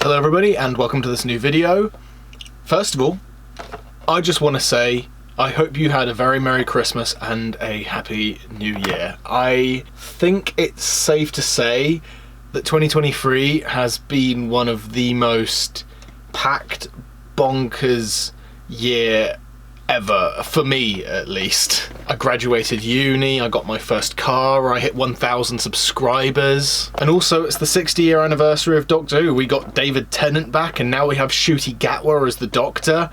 Hello everybody and welcome to this new video. First of all, I just want to say I hope you had a very Merry Christmas and a Happy New Year. I think it's safe to say that 2023 has been one of the most packed, bonkers year ever, for me at least. I graduated uni, I got my first car, I hit 1,000 subscribers, and also it's the 60-year anniversary of Doctor Who. We got David Tennant back and now we have Ncuti Gatwa as the Doctor.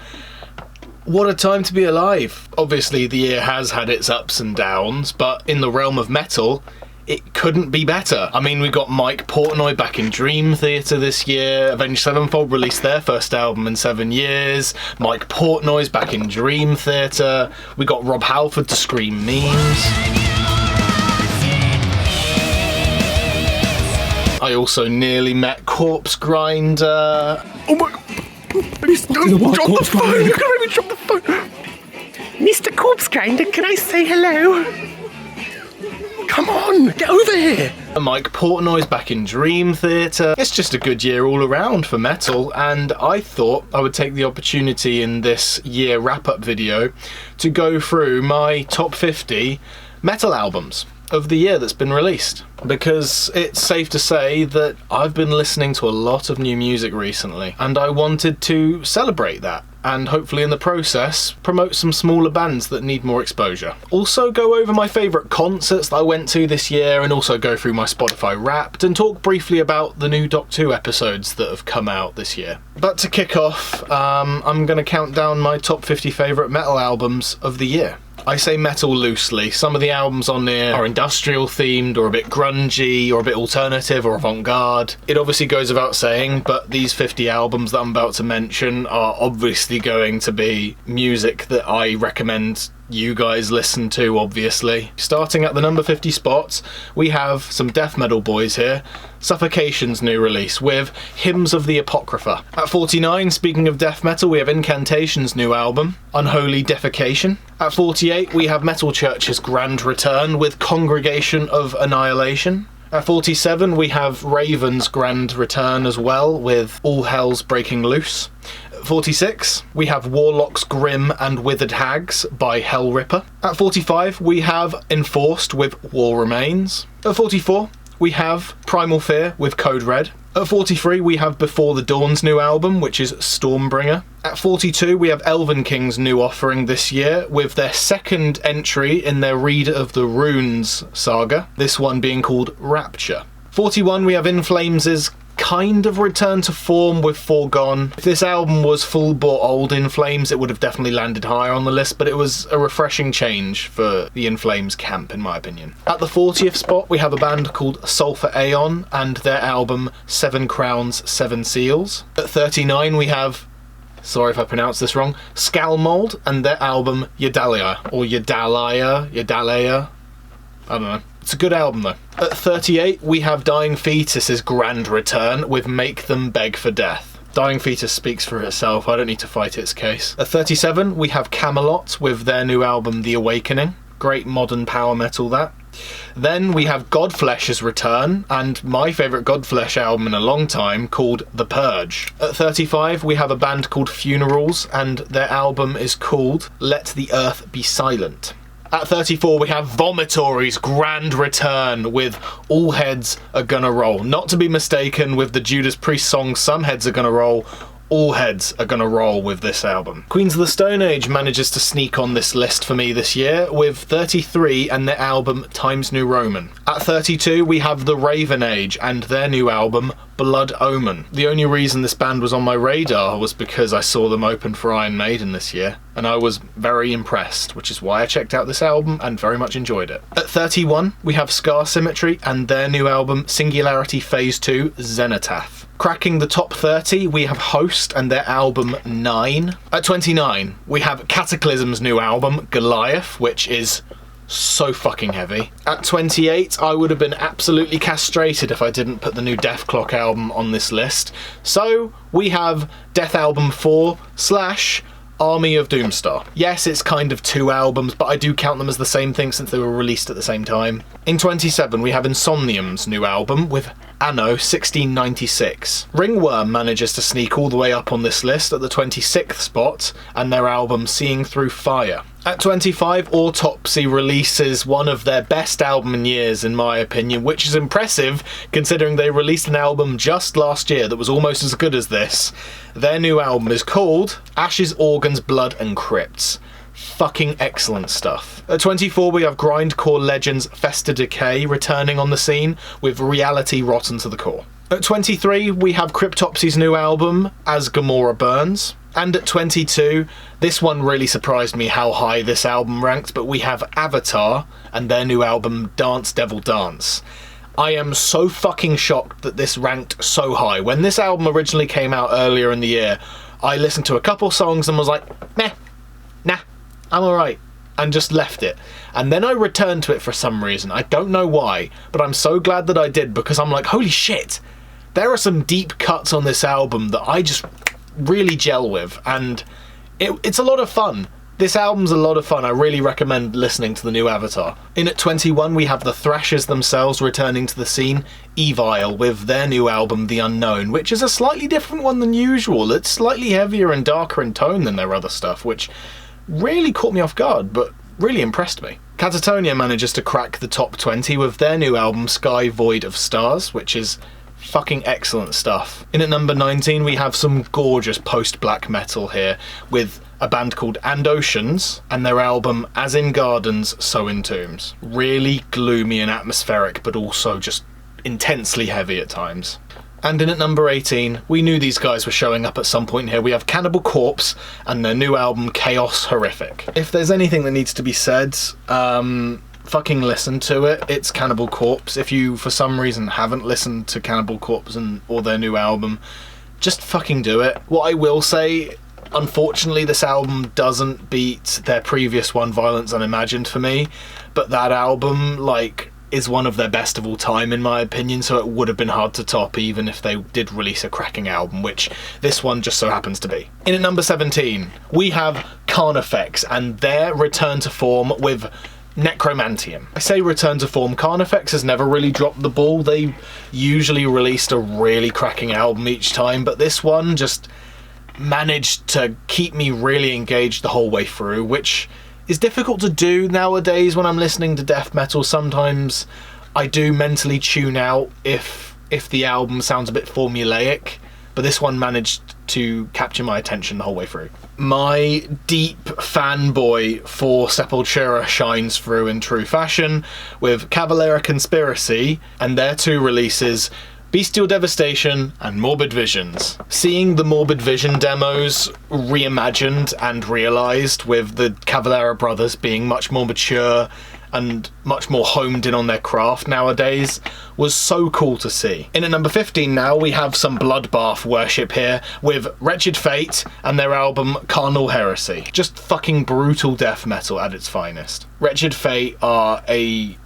What a time to be alive. Obviously the year has had its ups and downs, but in the realm of metal, it couldn't be better. I mean, we got Mike Portnoy back in Dream Theater this year. Avenged Sevenfold released their first album in 7 years. Mike Portnoy's back in Dream Theater. We got Rob Halford to scream memes. I also nearly met Corpse Grinder. Oh my god! Please don't drop the phone! You're gonna make me drop the phone! Mr. Corpse Grinder, can I say hello? Come on, get over here! Mike Portnoy's back in Dream Theater. It's just a good year all around for metal, and I thought I would take the opportunity in this year wrap-up video to go through my top 50 metal albums of the year that's been released. Because it's safe to say that I've been listening to a lot of new music recently, and I wanted to celebrate that, and hopefully in the process promote some smaller bands that need more exposure. Also go over my favourite concerts that I went to this year, and also go through my Spotify Wrapped and talk briefly about the new Doctor Who episodes that have come out this year. But to kick off, I'm going to count down my top 50 favourite metal albums of the year. I say metal loosely. Some of the albums on here are industrial themed or a bit grungy or a bit alternative or avant-garde. It obviously goes without saying, but these 50 albums that I'm about to mention are obviously going to be music that I recommend you guys listen to, obviously. Starting at the number 50 spot, we have some death metal boys here. Suffocation's new release with Hymns of the Apocrypha. At 49, speaking of death metal, we have Incantation's new album, Unholy Defecation. At 48, we have Metal Church's grand return with Congregation of Annihilation. At 47, we have Raven's grand return as well with All Hell's Breaking Loose. 46, we have Warlock's Grim and Withered Hags by Hellripper. At 45, we have Enforced with War Remains. At 44, we have Primal Fear with Code Red. At 43, we have Before the Dawn's new album, which is Stormbringer. At 42, we have Elven King's new offering this year, with their second entry in their Read of the Runes saga, this one being called Rapture. 41, we have In Flames' kind of return to form with Foregone. If this album was full bore old In Flames, it would have definitely landed higher on the list, but it was a refreshing change for the In Flames camp, in my opinion. At the 40th spot, we have a band called Sulphur Aeon and their album Seven Crowns, Seven Seals. At 39, we have, sorry if I pronounced this wrong, Skalmold and their album Yadalia, or Yadalaya, I don't know. It's a good album though. At 38, we have Dying Fetus's grand return with Make Them Beg for Death. Dying Fetus speaks for itself, I don't need to fight its case. At 37, we have Camelot with their new album The Awakening. Great modern power metal that. Then we have Godflesh's return, and my favourite Godflesh album in a long time, called The Purge. At 35, we have a band called Funerals, and their album is called Let the Earth Be Silent. At 34, we have Vomitory's grand return with All Heads Are Gonna Roll. Not to be mistaken with the Judas Priest song Some Heads Are Gonna Roll. All heads are gonna roll with this album. Queens of the Stone Age manages to sneak on this list for me this year with 33 and their album Times New Roman. At 32, we have the Raven Age and their new album Blood Omen. The only reason this band was on my radar was because I saw them open for Iron Maiden this year, and I was very impressed, which is why I checked out this album and very much enjoyed it. At 31, we have Scar Symmetry and their new album Singularity Phase 2 Zenithal. Cracking the top 30, we have Host and their album 9. At 29, we have Cataclysm's new album Goliath, which is so fucking heavy. At 28, I would have been absolutely castrated if I didn't put the new Death Clock album on this list. So we have Death Album 4 / Army of Doomstar. Yes, it's kind of two albums, but I do count them as the same thing since they were released at the same time. In 27, we have Insomnium's new album with anno 1696. Ringworm manages to sneak all the way up on this list at the 26th spot, and their album Seeing Through Fire. At 25, Autopsy releases one of their best album in years, in my opinion, which is impressive considering they released an album just last year that was almost as good as this. Their new album is called Ashes, Organs, Blood and Crypts. Fucking excellent stuff. At 24, we have grindcore legends Festa Decay returning on the scene with Reality rotten to the core. At 23, we have Cryptopsy's new album As Gomorrah Burns. And at 22, this one really surprised me how high this album ranked, but we have Avatar and their new album Dance Devil Dance. I am so fucking shocked that this ranked so high. When this album originally came out earlier in the year, I listened to a couple songs and was like, nah, I'm alright, and just left it. And then I returned to it for some reason. I don't know why, but I'm so glad that I did, because I'm like, holy shit, there are some deep cuts on this album that I just really gel with, and it's a lot of fun. This album's a lot of fun. I really recommend listening to the new Avatar. In at 21, we have the Thrashers themselves returning to the scene, Evil, with their new album The Unknown, which is a slightly different one than usual. It's slightly heavier and darker in tone than their other stuff, which really caught me off guard, but really impressed me. Catatonia manages to crack the top 20 with their new album Sky Void of Stars, which is fucking excellent stuff. In at number 19, we have some gorgeous post-black metal here with a band called And Oceans and their album As in Gardens, So in Tombs. Really gloomy and atmospheric, but also just intensely heavy at times. And in at number 18, we knew these guys were showing up at some point here. We have Cannibal Corpse and their new album Chaos Horrific. If there's anything that needs to be said, fucking listen to it. It's Cannibal Corpse. If you for some reason haven't listened to Cannibal Corpse or their new album, just fucking do it. What I will say, unfortunately this album doesn't beat their previous one, Violence Unimagined, for me, but that album is one of their best of all time in my opinion, so it would have been hard to top even if they did release a cracking album, which this one just so happens to be. In at number 17, we have Carnifex and their return to form with Necromantium. I say return to form, Carnifex has never really dropped the ball. They usually released a really cracking album each time, but this one just managed to keep me really engaged the whole way through, which is difficult to do nowadays when I'm listening to death metal. Sometimes I do mentally tune out if the album sounds a bit formulaic, but this one managed to capture my attention the whole way through. My deep fanboy for Sepultura shines through in true fashion with Cavalera Conspiracy and their two releases, Bestial Devastation and Morbid Visions. Seeing the Morbid Vision demos reimagined and realised with the Cavalera brothers being much more mature and much more homed in on their craft nowadays was so cool to see. In at number 15 now, we have some bloodbath worship here with Wretched Fate and their album Carnal Heresy. Just fucking brutal death metal at its finest. Wretched Fate are a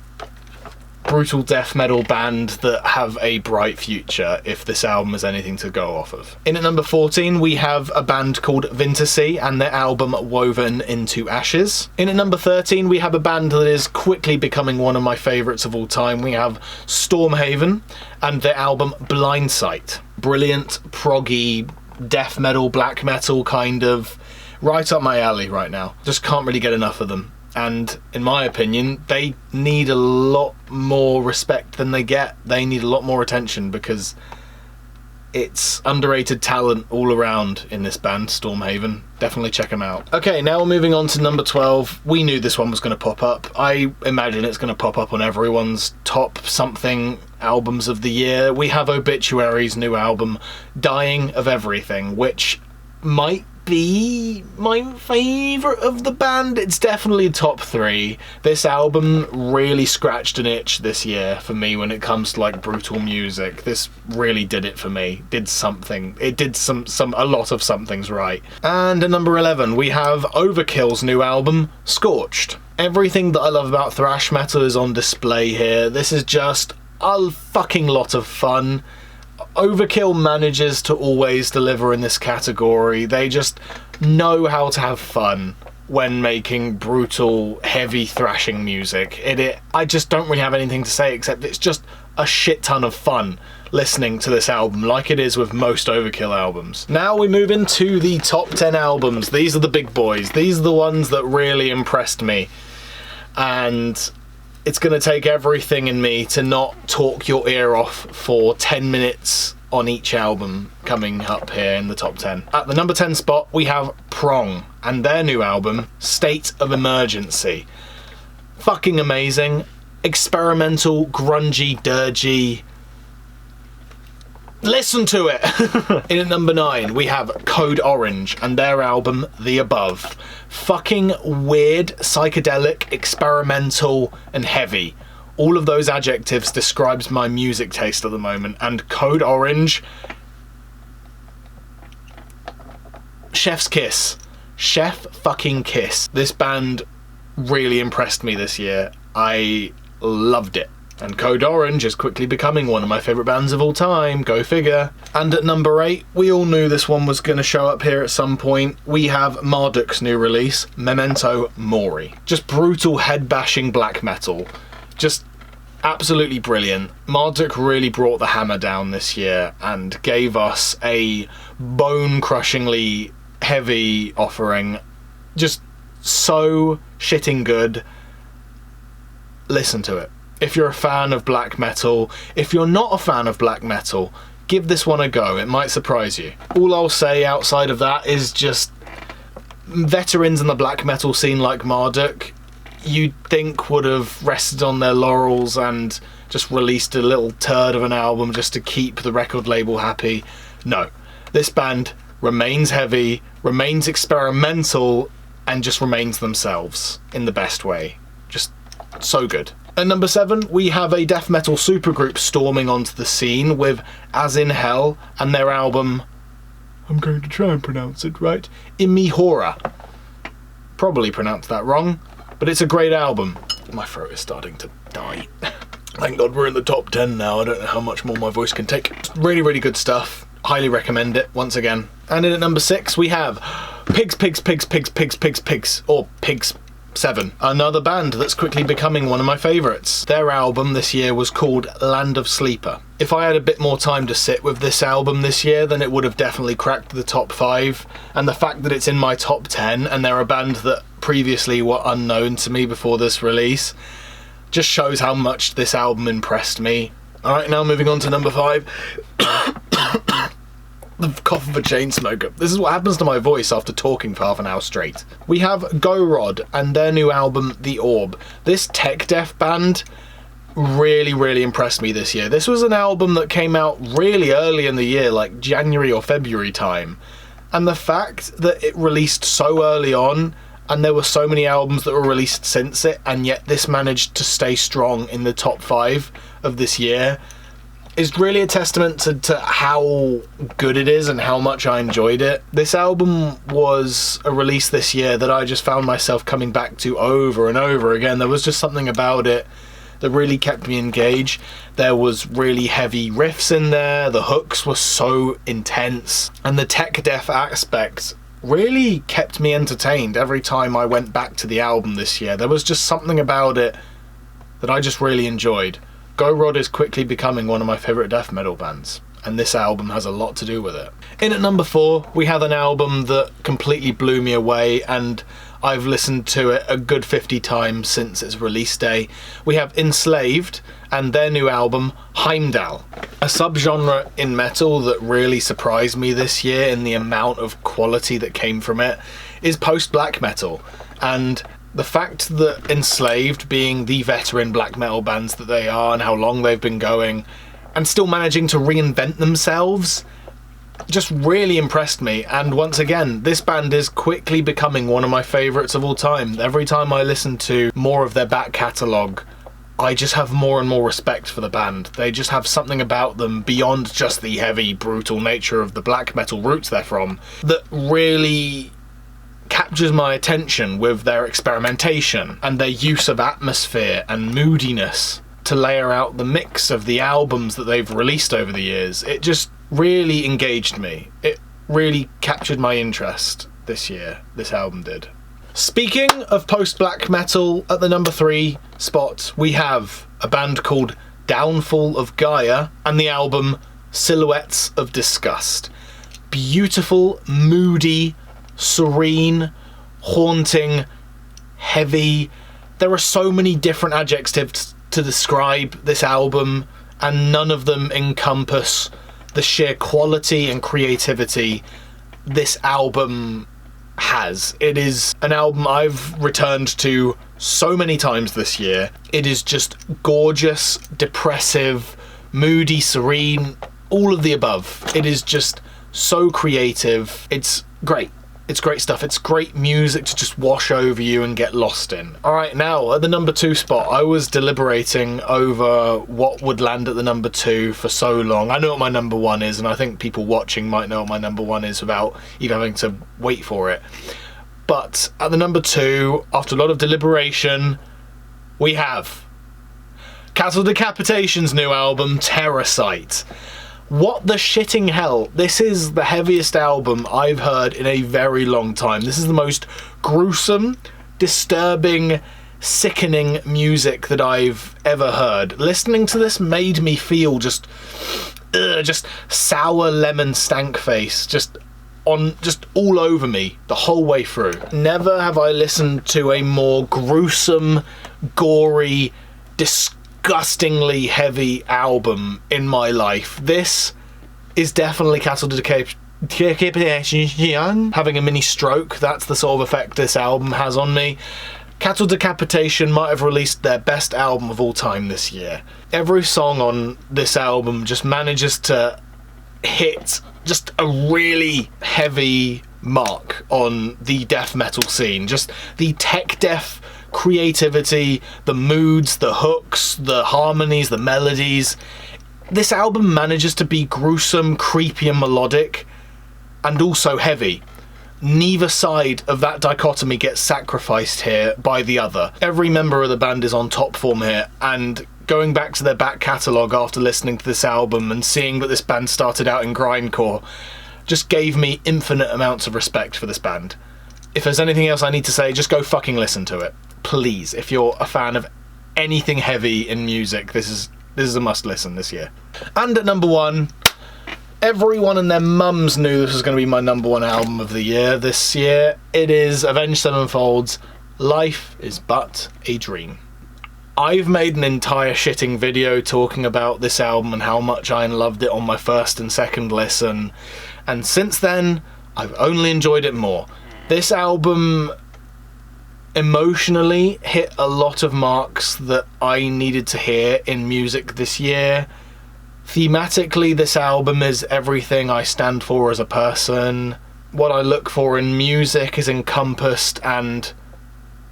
brutal death metal band that have a bright future if this album is anything to go off of. In at number 14, we have a band called Vintasy and their album Woven into Ashes. In at number 13, we have a band that is quickly becoming one of my favourites of all time. We have Stormhaven and their album Blindsight. Brilliant, proggy, death metal, black metal kind of, right up my alley right now. Just can't really get enough of them. And in my opinion, they need a lot more respect than they get. They need a lot more attention because it's underrated talent all around in this band, Stormhaven. Definitely check them out. Okay, now we're moving on to number 12. We knew this one was going to pop up. I imagine it's going to pop up on everyone's top something albums of the year. We have Obituary's new album, Dying of Everything, which might be my favourite of the band. It's definitely top 3. This album really scratched an itch this year for me when it comes to brutal music. This really did it for me. Did something. It did a lot of somethings right. And at number 11 we have Overkill's new album Scorched. Everything that I love about thrash metal is on display here. This is just a fucking lot of fun. Overkill manages to always deliver in this category. They just know how to have fun when making brutal, heavy thrashing music. I just don't really have anything to say except it's just a shit ton of fun listening to this album, like it is with most Overkill albums. Now we move into the top 10 albums. These are the big boys. These are the ones that really impressed me. And it's going to take everything in me to not talk your ear off for 10 minutes on each album coming up here in the top 10. At the number 10 spot, we have Prong and their new album, State of Emergency. Fucking amazing. Experimental, grungy, dirgy. Listen to it! In at number 9, we have Code Orange and their album, The Above. Fucking weird, psychedelic, experimental, and heavy. All of those adjectives describes my music taste at the moment, and Code Orange, chef's kiss. Chef fucking kiss. This band really impressed me this year. I loved it. And Code Orange is quickly becoming one of my favourite bands of all time, go figure. And at number 8, we all knew this one was going to show up here at some point. We have Marduk's new release, Memento Mori. Just brutal head-bashing black metal. Just absolutely brilliant. Marduk really brought the hammer down this year and gave us a bone-crushingly heavy offering. Just so shitting good. Listen to it. If you're a fan of black metal, if you're not a fan of black metal, give this one a go. It might surprise you. All I'll say outside of that is just veterans in the black metal scene like Marduk, you'd think would have rested on their laurels and just released a little turd of an album just to keep the record label happy. No. This band remains heavy, remains experimental, and just remains themselves in the best way. Just so good. At number 7, we have a death metal supergroup storming onto the scene with As in Hell and their album, I'm going to try and pronounce it right, Imihora. Probably pronounced that wrong, but it's a great album. My throat is starting to die. Thank God we're in the top 10 now. I don't know how much more my voice can take. Really, really good stuff. Highly recommend it, once again. And in at number 6, we have Pigs, or Pigs 7. Another band that's quickly becoming one of my favourites. Their album this year was called Land of Sleeper. If I had a bit more time to sit with this album this year, then it would have definitely cracked the top 5. And the fact that it's in my top 10 and they're a band that previously were unknown to me before this release just shows how much this album impressed me. Alright, now moving on to number 5. The cough of a chain smoker. This is what happens to my voice after talking for half an hour straight. We have Go Rod and their new album, The Orb. This tech death band really, really impressed me this year. This was an album that came out really early in the year, like January or February time. And the fact that it released so early on, and there were so many albums that were released since it, and yet this managed to stay strong in the top 5 of this year, is really a testament to how good it is and how much I enjoyed it. This album was a release this year that I just found myself coming back to over and over again. There was just something about it that really kept me engaged. There was really heavy riffs in there, the hooks were so intense, and the tech death aspect really kept me entertained every time I went back to the album this year. There was just something about it that I just really enjoyed. Go Rod is quickly becoming one of my favourite death metal bands, and this album has a lot to do with it. In at number 4, we have an album that completely blew me away, and I've listened to it a good 50 times since its release day. We have Enslaved and their new album, Heimdall. A subgenre in metal that really surprised me this year in the amount of quality that came from it is post-black metal, and the fact that Enslaved, being the veteran black metal bands that they are and how long they've been going, and still managing to reinvent themselves, just really impressed me. And once again, this band is quickly becoming one of my favourites of all time. Every time I listen to more of their back catalogue, I just have more and more respect for the band. They just have something about them beyond just the heavy, brutal nature of the black metal roots they're from that really captures my attention with their experimentation and their use of atmosphere and moodiness to layer out the mix of the albums that they've released over the years. It just really engaged me. It really captured my interest this year, this album did. Speaking of post-black metal, at the number 3 spot we have a band called Downfall of Gaia, and the album Silhouettes of Disgust. Beautiful, moody, serene, haunting, heavy. There are so many different adjectives to describe this album, and none of them encompass the sheer quality and creativity this album has. It is an album I've returned to so many times this year. It is just gorgeous, depressive, moody, serene, all of the above. It is just so creative. It's great. It's great stuff. It's great music to just wash over you and get lost in. All right, now at the number 2 spot, I was deliberating over what would land at the number 2 for so long. I know what my number 1 is, and I think people watching might know what my number 1 is without even having to wait for it. But at the number 2, after a lot of deliberation, we have Cattle Decapitation's new album, Terrorsight. What the shitting hell? This is the heaviest album I've heard in a very long time. This is the most gruesome, disturbing, sickening music that I've ever heard. Listening to this made me feel just sour lemon stank face, just all over me the whole way through. Never have I listened to a more gruesome, gory, disgustingly heavy album in my life. This is definitely Cattle Decapitation. Having a mini stroke, that's the sort of effect this album has on me. Cattle Decapitation might have released their best album of all time this year. Every song on this album just manages to hit just a really heavy mark on the death metal scene. Just the tech death creativity, the moods, the hooks, the harmonies, the melodies. This album manages to be gruesome, creepy and melodic, and also heavy. Neither side of that dichotomy gets sacrificed here by the other. Every member of the band is on top form here, and going back to their back catalogue after listening to this album and seeing that this band started out in grindcore just gave me infinite amounts of respect for this band. If there's anything else I need to say, just go fucking listen to it. Please, if you're a fan of anything heavy in music, this is a must listen this year. And at number 1, everyone and their mums knew this was going to be my number 1 album of the year this year. It is Avenged Sevenfold's Life is But a Dream. I've made an entire shitting video talking about this album and how much I loved it on my first and second listen, and since then I've only enjoyed it more. This album emotionally hit a lot of marks that I needed to hear in music this year. Thematically, this album is everything I stand for as a person. What I look for in music is encompassed and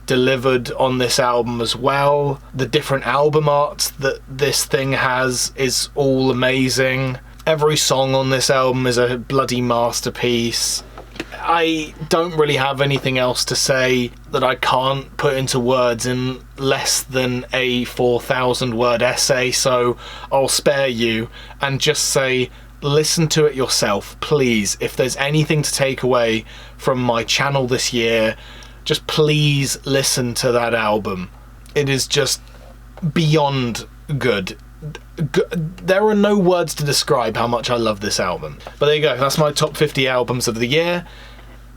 delivered on this album as well. The different album art that this thing has is all amazing. Every song on this album is a bloody masterpiece. I don't really have anything else to say that I can't put into words in less than a 4,000 word essay, so I'll spare you and just say listen to it yourself, please. If there's anything to take away from my channel this year, just please listen to that album. It is just beyond good. There are no words to describe how much I love this album. But there you go, that's my top 50 albums of the year.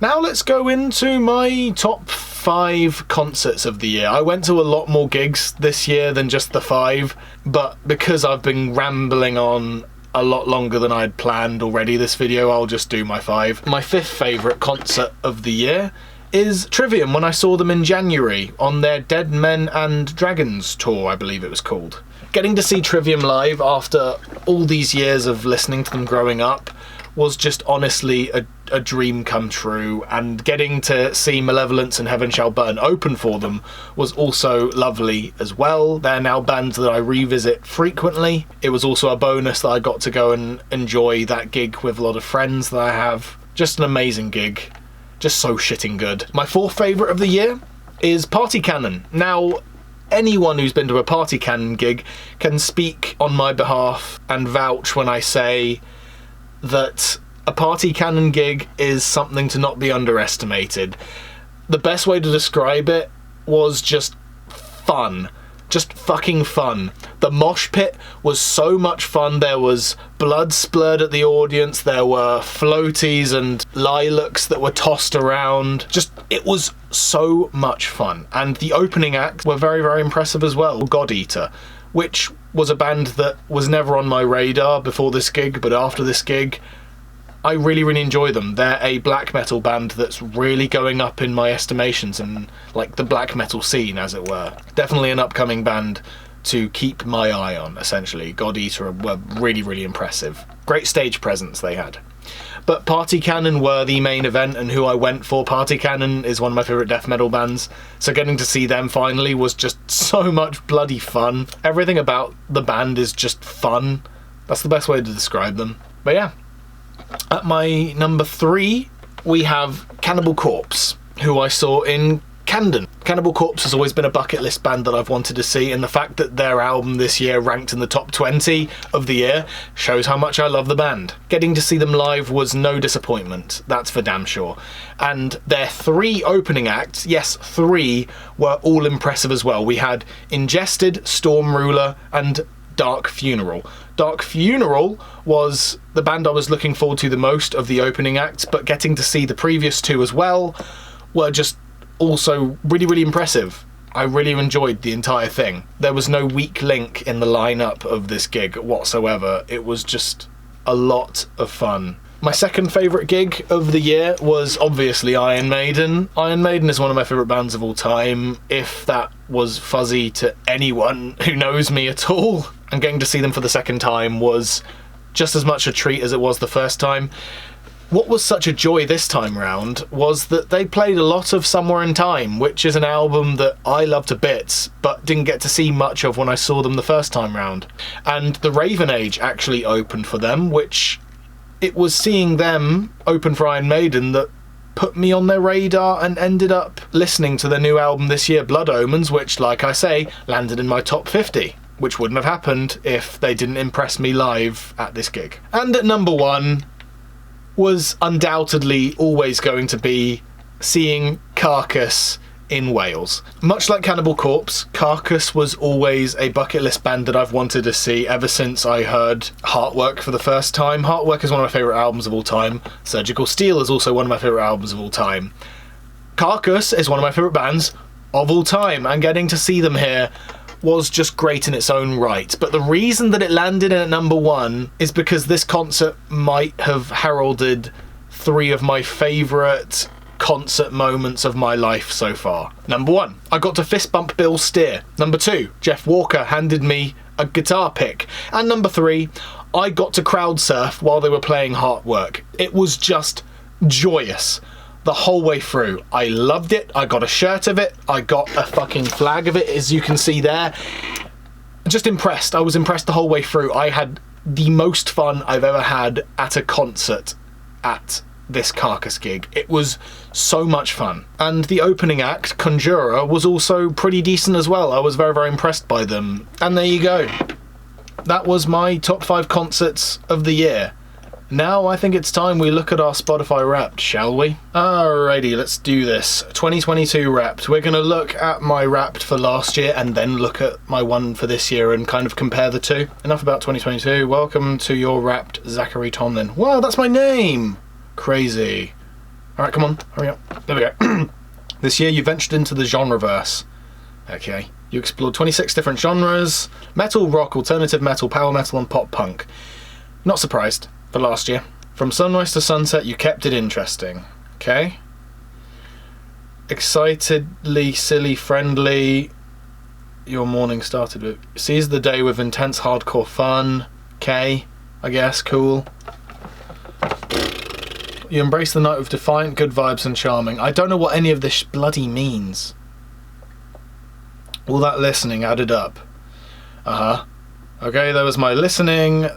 Now let's go into my top 5 concerts of the year. I went to a lot more gigs this year than just the 5, but because I've been rambling on a lot longer than I'd planned already this video, I'll just do my 5. My 5th favourite concert of the year is Trivium, when I saw them in January on their Dead Men and Dragons tour, I believe it was called. Getting to see Trivium live after all these years of listening to them growing up was just honestly a dream come true, and getting to see Malevolence and Heaven Shall Burn open for them was also lovely as well. They're now bands that I revisit frequently. It was also a bonus that I got to go and enjoy that gig with a lot of friends that I have. Just an amazing gig. Just so shitting good. My 4th favourite of the year is Party Cannon. Now, anyone who's been to a Party Cannon gig can speak on my behalf and vouch when I say that a Party Cannon gig is something to not be underestimated. The best way to describe it was just fun. just fucking fun. The mosh pit was so much fun. There was blood splurred at the audience. There were floaties and lilacs that were tossed around. Just, it was so much fun. And the opening acts were very, very impressive as well. God Eater, which was a band that was never on my radar before this gig, but after this gig, I really, really enjoy them. They're a black metal band that's really going up in my estimations and like the black metal scene, as it were. Definitely an upcoming band to keep my eye on, essentially. God Eater were really, really impressive. Great stage presence they had. But Party Cannon were the main event and who I went for. Party Cannon is one of my favourite death metal bands, so getting to see them finally was just so much bloody fun. Everything about the band is just fun. That's the best way to describe them. But yeah. At my number 3, we have Cannibal Corpse, who I saw in Camden. Cannibal Corpse has always been a bucket list band that I've wanted to see, and the fact that their album this year ranked in the top 20 of the year shows how much I love the band. Getting to see them live was no disappointment, that's for damn sure. And their 3 opening acts, yes, 3, were all impressive as well. We had Ingested, Storm Ruler, and Dark Funeral. Dark Funeral was the band I was looking forward to the most of the opening acts, but getting to see the previous 2 as well were just also really, really impressive. I really enjoyed the entire thing. There was no weak link in the lineup of this gig whatsoever. It was just a lot of fun. My second favourite gig of the year was obviously Iron Maiden. Iron Maiden is one of my favourite bands of all time, if that was fuzzy to anyone who knows me at all. And getting to see them for the second time was just as much a treat as it was the first time. What was such a joy this time round was that they played a lot of Somewhere in Time, which is an album that I love to bits, but didn't get to see much of when I saw them the first time round. And the Raven Age actually opened for them, which it was seeing them open for Iron Maiden that put me on their radar and ended up listening to their new album this year, Blood Omens, which, like I say, landed in my top 50. Which wouldn't have happened if they didn't impress me live at this gig. And at number 1 was undoubtedly always going to be seeing Carcass in Wales. Much like Cannibal Corpse, Carcass was always a bucket list band that I've wanted to see ever since I heard Heartwork for the first time. Heartwork is one of my favourite albums of all time. Surgical Steel is also one of my favourite albums of all time. Carcass is one of my favourite bands of all time, and getting to see them here was just great in its own right. But the reason that it landed in at number 1 is because this concert might have heralded 3 of my favourite concert moments of my life so far. Number 1, I got to fist bump Bill Steer. Number 2, Jeff Walker handed me a guitar pick. And number 3, I got to crowd surf while they were playing Heartwork. It was just joyous the whole way through. I loved it. I got a shirt of it. I got a fucking flag of it, as you can see there. Just impressed. I was impressed the whole way through. I had the most fun I've ever had at a concert at this Carcass gig. It was so much fun. And the opening act, Conjurer, was also pretty decent as well. I was very, very impressed by them. And there you go. That was my top 5 concerts of the year. Now I think it's time we look at our Spotify Wrapped, shall we? Alrighty, let's do this. 2022 Wrapped. We're going to look at my Wrapped for last year and then look at my one for this year and kind of compare the two. Enough about 2022. Welcome to your Wrapped, Zachary Tomlin. Wow, that's my name! Crazy. Alright, come on, hurry up. There we go. This year you ventured into the genreverse. Okay. You explored 26 different genres. Metal, rock, alternative metal, power metal and pop punk. Not surprised. For last year. From sunrise to sunset, you kept it interesting. Okay. Excitedly, silly, friendly. Your morning started with... Seize the day with intense, hardcore fun. Okay. I guess. Cool. You embrace the night with defiant, good vibes and charming. I don't know what any of this bloody means. All that listening added up. Okay, there was my listening...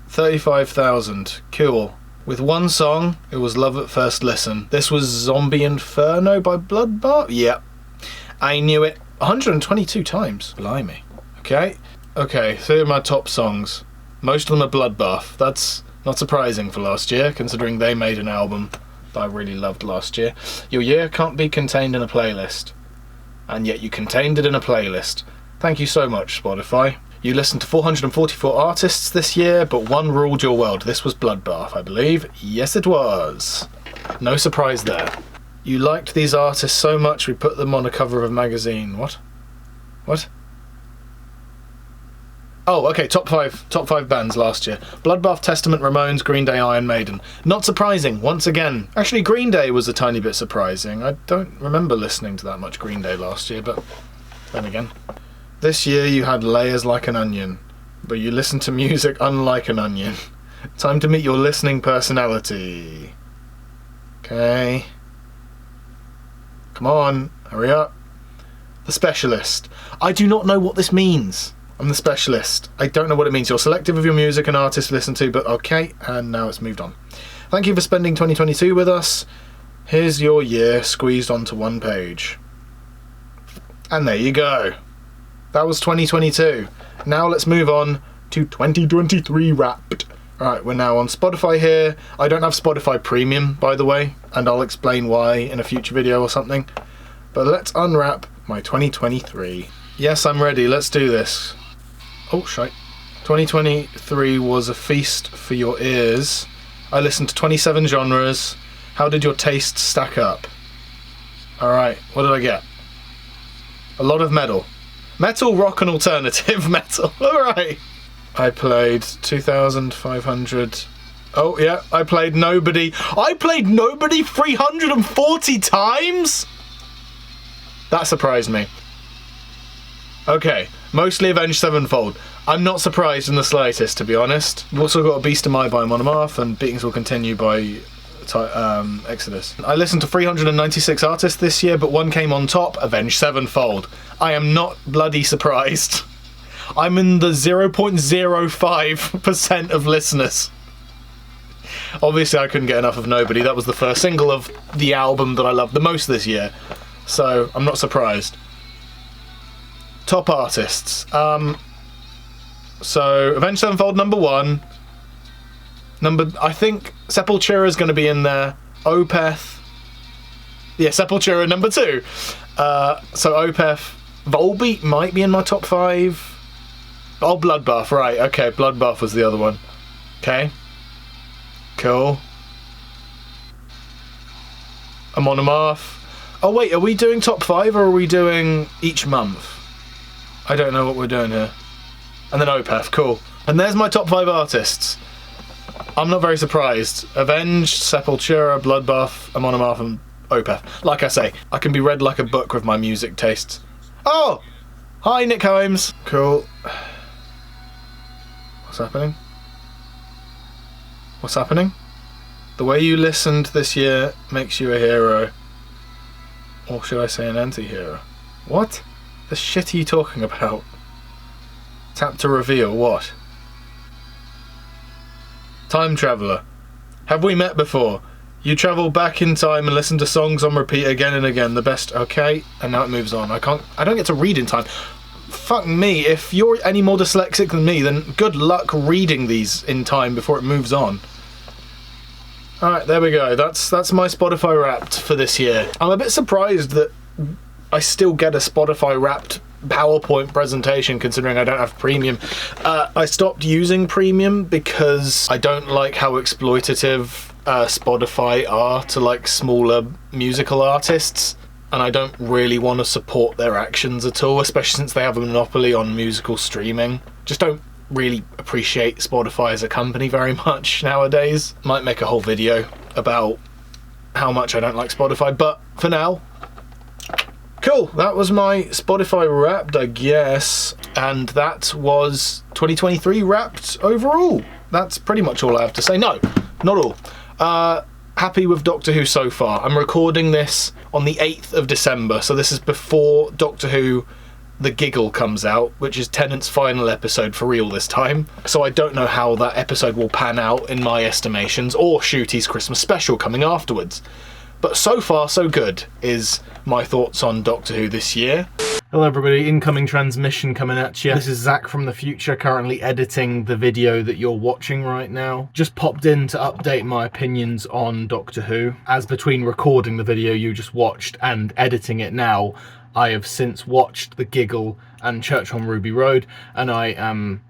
35,000. Cool. With one song, it was Love at First Listen. This was Zombie Inferno by Bloodbath? Yep. I knew it. 122 times. Blimey. Okay. Okay, 3 of my top songs. Most of them are Bloodbath. That's not surprising for last year, considering they made an album that I really loved last year. Your year can't be contained in a playlist. And yet you contained it in a playlist. Thank you so much, Spotify. You listened to 444 artists this year, but one ruled your world. This was Bloodbath, I believe. Yes, it was. No surprise there. You liked these artists so much we put them on a cover of a magazine. What? What? Oh, okay, top five bands last year. Bloodbath, Testament, Ramones, Green Day, Iron Maiden. Not surprising, once again. Actually, Green Day was a tiny bit surprising. I don't remember listening to that much Green Day last year, but then again. This year you had Layers Like an Onion, but you listened to music unlike an onion. Time to meet your listening personality. Okay. Come on, hurry up. The Specialist. I do not know what this means. I'm the Specialist. I don't know what it means. You're selective of your music and artists to listen to, but okay, and now it's moved on. Thank you for spending 2022 with us. Here's your year squeezed onto one page. And there you go. That was 2022. Now let's move on to 2023 Wrapped. Alright, we're now on Spotify here. I don't have Spotify Premium, by the way, and I'll explain why in a future video or something. But let's unwrap my 2023. Yes, I'm ready. Let's do this. Oh, shite. 2023 was a feast for your ears. I listened to 27 genres. How did your tastes stack up? Alright, what did I get? A lot of metal. Metal, rock and alternative metal. Alright. I played 2,500... Oh, yeah, I played Nobody. I played Nobody 340 times?! That surprised me. Okay, mostly Avenged Sevenfold. I'm not surprised in the slightest, to be honest. We've also got A Beast of My by Monomath and Beatings Will Continue by Exodus. I listened to 396 artists this year, but one came on top, Avenged Sevenfold. I am not bloody surprised. I'm in the 0.05% of listeners. Obviously I couldn't get enough of Nobody. That was the first single of the album that I loved the most this year. So I'm not surprised. Top artists. So Avenged Sevenfold number 1. I think Sepultura is going to be in there. Opeth. Yeah, Sepultura number 2. So Opeth. Volbeat might be in my top 5. Oh, Bloodbath, right. Okay, Bloodbath was the other one. Okay. Cool. Amon Amarth. Oh wait, are we doing top 5 or are we doing each month? I don't know what we're doing here. And then Opeth, cool. And there's my top 5 artists. I'm not very surprised. Avenged, Sepultura, Bloodbath, Amon Amarth and Opeth. Like I say, I can be read like a book with my music tastes. Oh! Hi, Nick Holmes. Cool. What's happening? What's happening? The way you listened this year makes you a hero. Or should I say an anti-hero? What? The shit are you talking about? Tap to reveal what? Time traveller. Have we met before? You travel back in time and listen to songs on repeat again and again. The best. Okay, and now it moves on. I don't get to read in time. Fuck me. If you're any more dyslexic than me, then good luck reading these in time before it moves on. Alright, there we go. That's my Spotify Wrapped for this year. I'm a bit surprised that I still get a Spotify Wrapped PowerPoint presentation considering I don't have Premium. I stopped using Premium because I don't like how exploitative Spotify are to like smaller musical artists, and I don't really want to support their actions at all, especially since they have a monopoly on musical streaming. Just don't really appreciate Spotify as a company very much nowadays. Might make a whole video about how much I don't like Spotify, but for now, cool. That was my Spotify Wrapped, I guess, and that was 2023 Wrapped overall. That's pretty much all I have to say. No, not all. Happy with Doctor Who so far. I'm recording this on the 8th of December, so this is before Doctor Who The Giggle comes out, which is Tennant's final episode for real this time. So I don't know how that episode will pan out in my estimations, or Shooty's Christmas special coming afterwards. But so far so good is my thoughts on Doctor Who this year. Hello everybody, incoming transmission coming at you. This is Zach from the future, currently editing the video that you're watching right now. Just popped in to update my opinions on Doctor Who. As between recording the video you just watched and editing it now, I have since watched The Giggle and Church on Ruby Road, and I am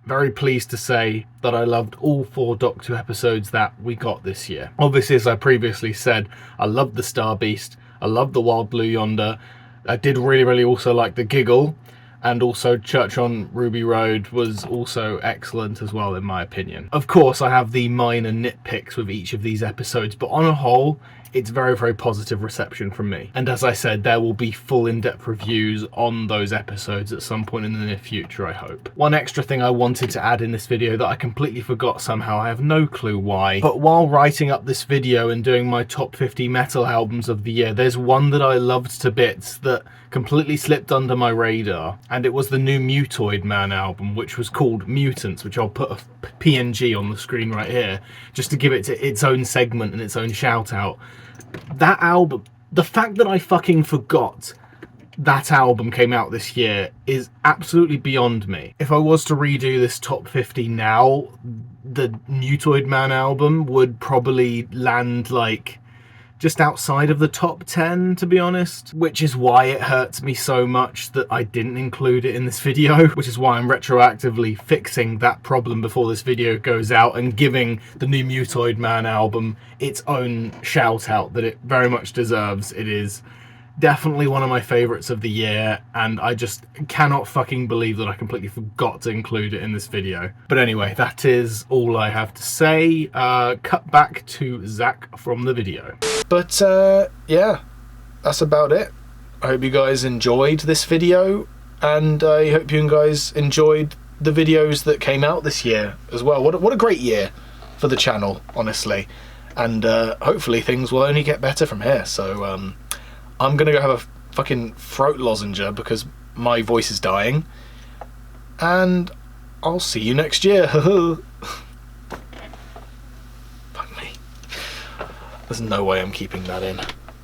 very pleased to say that I loved all 4 Doctor Who episodes that we got this year. Obviously, as I previously said, I loved The Star Beast, I loved The Wild Blue Yonder, I did really also like The Giggle, and also Church on Ruby Road was also excellent as well, in my opinion. Of course, I have the minor nitpicks with each of these episodes, but on a whole, it's very positive reception from me. And as I said, there will be full in-depth reviews on those episodes at some point in the near future, I hope. One extra thing I wanted to add in this video that I completely forgot somehow, I have no clue why, but while writing up this video and doing my top 50 metal albums of the year, there's one that I loved to bits that completely slipped under my radar, and it was the new Mutoid Man album, which was called Mutants, which I'll put a PNG on the screen right here, just to give it its own segment and its own shout out. That album, the fact that I fucking forgot that album came out this year is absolutely beyond me. If I was to redo this top 50 now, the Mutoid Man album would probably land like just outside of the top 10, to be honest, which is why it hurts me so much that I didn't include it in this video, which is why I'm retroactively fixing that problem before this video goes out and giving the new Mutoid Man album its own shout out that it very much deserves. It is definitely one of my favorites of the year, and I just cannot fucking believe that I completely forgot to include it in this video. But anyway, that is all I have to say. Cut back to Zach from the video. But yeah, that's about it. I hope you guys enjoyed this video, and I hope you guys enjoyed the videos that came out this year as well. What a great year for the channel, honestly. And hopefully things will only get better from here. So I'm gonna go have a fucking throat lozenge because my voice is dying, and I'll see you next year. Fuck me. There's no way I'm keeping that in.